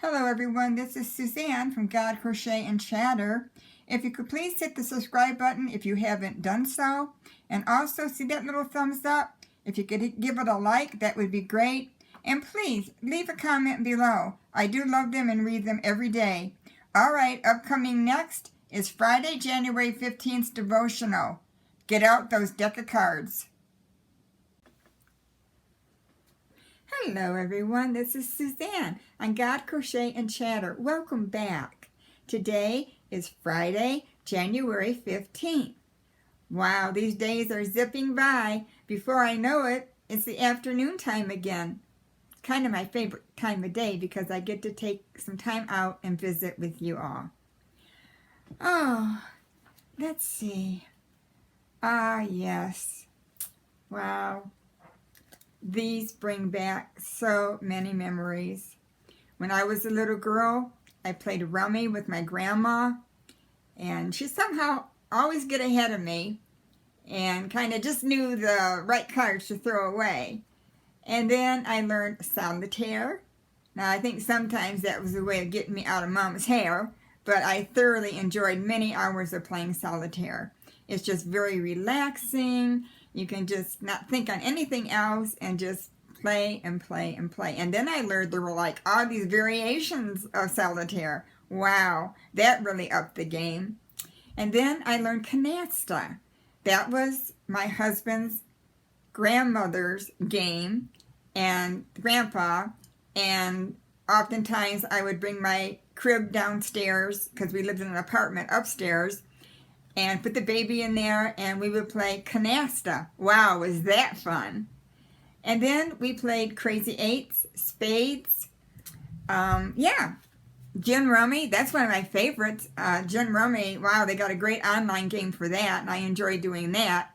Hello everyone, this is Suzanne from God, Crochet and Chatter. If you could please hit the subscribe button if you haven't done so. And also see that little thumbs up. If you could give it a like, that would be great. And please leave a comment below. I do love them and read them every day. Alright, upcoming next is Friday, January 15th devotional. Get out those deck of cards. Hello everyone, this is Suzanne on God, Crochet and Chatter. Welcome back. Today is Friday, January 15th. Wow, these days are zipping by. Before I know it, it's the afternoon time again. It's kind of my favorite time of day because I get to take some time out and visit with you all. Oh, let's see. Yes. Wow. These bring back so many memories. When I was a little girl, I played rummy with my grandma, and she somehow always get ahead of me and kind of just knew the right cards to throw away. And then I learned solitaire. Now I think sometimes that was a way of getting me out of Mom's hair, but I thoroughly enjoyed many hours of playing solitaire. It's just very relaxing. You can just not think on anything else and just play and play and play. And then I learned there were like all these variations of solitaire. Wow, that really upped the game. And then I learned canasta. That was my husband's grandmother's game and grandpa. And oftentimes I would bring my crib downstairs because we lived in an apartment upstairs, and put the baby in there, and we would play canasta. Wow, was that fun. And then we played crazy eights, spades. Gin rummy, that's one of my favorites. Gin rummy, wow, they got a great online game for that, and I enjoy doing that.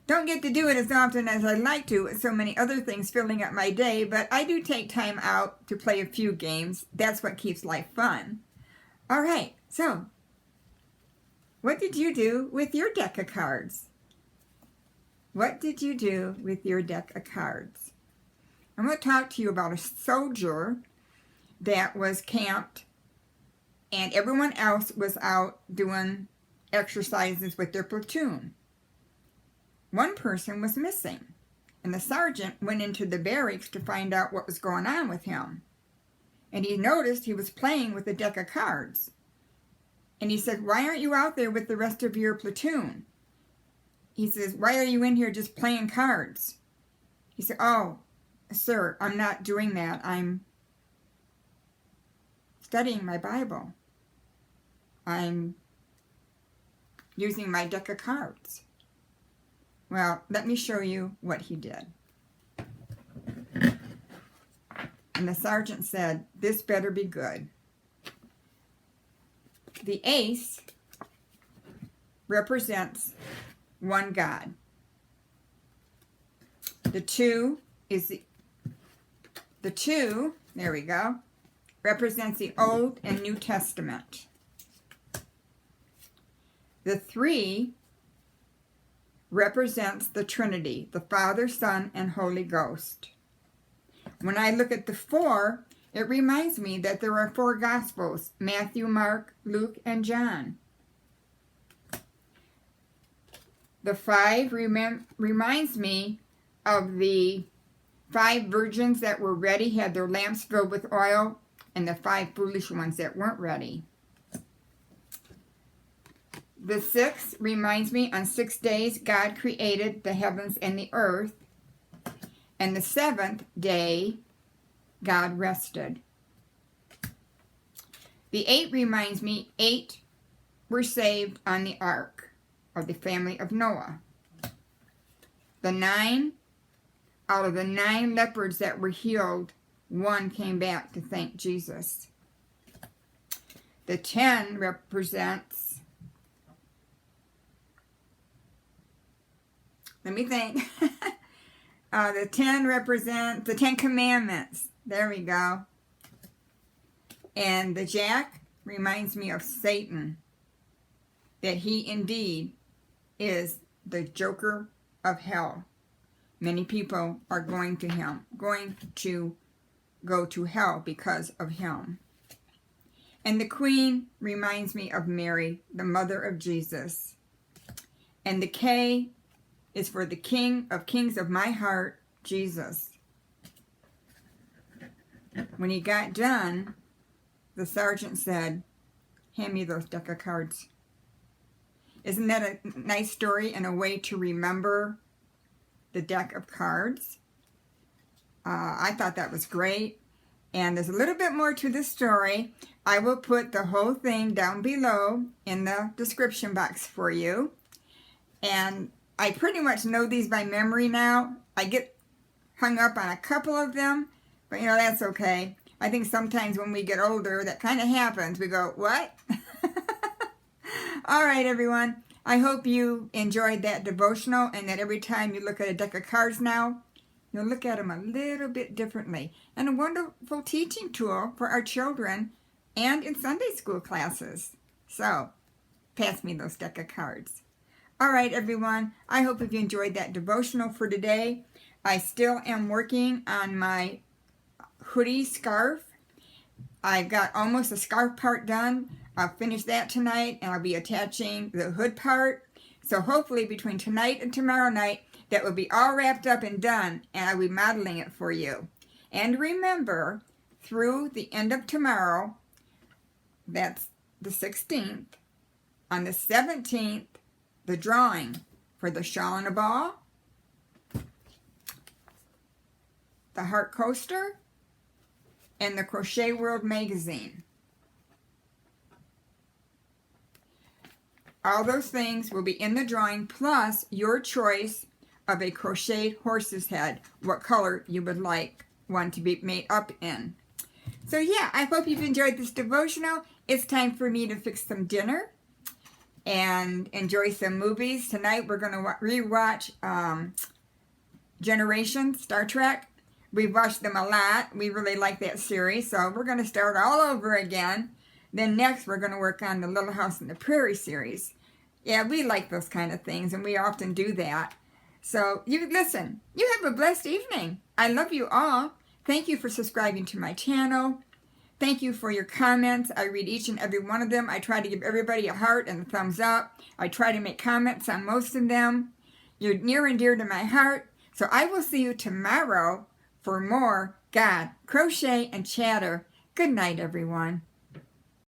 Don't get to do it as often as I'd like to, with so many other things filling up my day, but I do take time out to play a few games. That's what keeps life fun. All right, so what did you do with your deck of cards? What did you do with your deck of cards? I'm going to talk to you about a soldier that was camped and everyone else was out doing exercises with their platoon. One person was missing, and the sergeant went into the barracks to find out what was going on with him. And he noticed he was playing with a deck of cards. And he said, "Why aren't you out there with the rest of your platoon?" He says, "Why are you in here just playing cards?" He said, "Oh, sir, I'm not doing that. I'm studying my Bible. I'm using my deck of cards." Well, let me show you what he did. And the sergeant said, "This better be good." The ace represents one God. The two is the two, there we go, represents the Old and New Testament. The three represents the Trinity, the Father, Son, and Holy Ghost. When I look at the four, it reminds me that there are four Gospels: Matthew, Mark, Luke, and John. The five reminds me of the 5 virgins that were ready, had their lamps filled with oil, and the 5 foolish ones that weren't ready. The 6 reminds me on 6 days God created the heavens and the earth, and the 7th day God rested. The 8 reminds me 8 were saved on the ark, or the family of Noah. The 9, out of the 9 lepers that were healed, 1 came back to thank Jesus. The 10 represents, let me think. The 10 represents the 10 commandments. There we go. And the jack reminds me of Satan, that he indeed is the joker of hell. Many people are going to go to hell because of him. And the queen reminds me of Mary, the mother of Jesus. And the K is for the King of Kings of my heart, Jesus. When he got done, the sergeant said, "Hand me those deck of cards." Isn't that a nice story and a way to remember the deck of cards? I thought that was great. And there's a little bit more to this story. I will put the whole thing down below in the description box for you. And I pretty much know these by memory now. I get hung up on a couple of them, but you know, that's okay. I think sometimes when we get older, that kind of happens. We go, what? All right, everyone. I hope you enjoyed that devotional and that every time you look at a deck of cards now, you'll look at them a little bit differently. And a wonderful teaching tool for our children and in Sunday school classes. So, pass me those deck of cards. All right, everyone. I hope you enjoyed that devotional for today. I still am working on my hoodie scarf. I've got almost the scarf part done. I'll finish that tonight, and I'll be attaching the hood part. So hopefully between tonight and tomorrow night, that will be all wrapped up and done, and I'll be modeling it for you. And remember, through the end of tomorrow, that's the 16th, on the 17th, the drawing for the shawl and a ball, the heart coaster, and the Crochet World magazine. All those things will be in the drawing, plus your choice of a crocheted horse's head, what color you would like one to be made up in. So yeah, I hope you've enjoyed this devotional. It's time for me to fix some dinner and enjoy some movies. Tonight we're going to rewatch Generation, Star Trek. We've watched them a lot. We really like that series, so we're going to start all over again. Then next we're going to work on the Little House on the Prairie series. Yeah, we like those kind of things, and we often do that. So, you listen, you have a blessed evening. I love you all. Thank you for subscribing to my channel. Thank you for your comments. I read each and every one of them. I try to give everybody a heart and a thumbs up. I try to make comments on most of them. You're near and dear to my heart. So I will see you tomorrow for more God, Crochet and Chatter. Good night, everyone.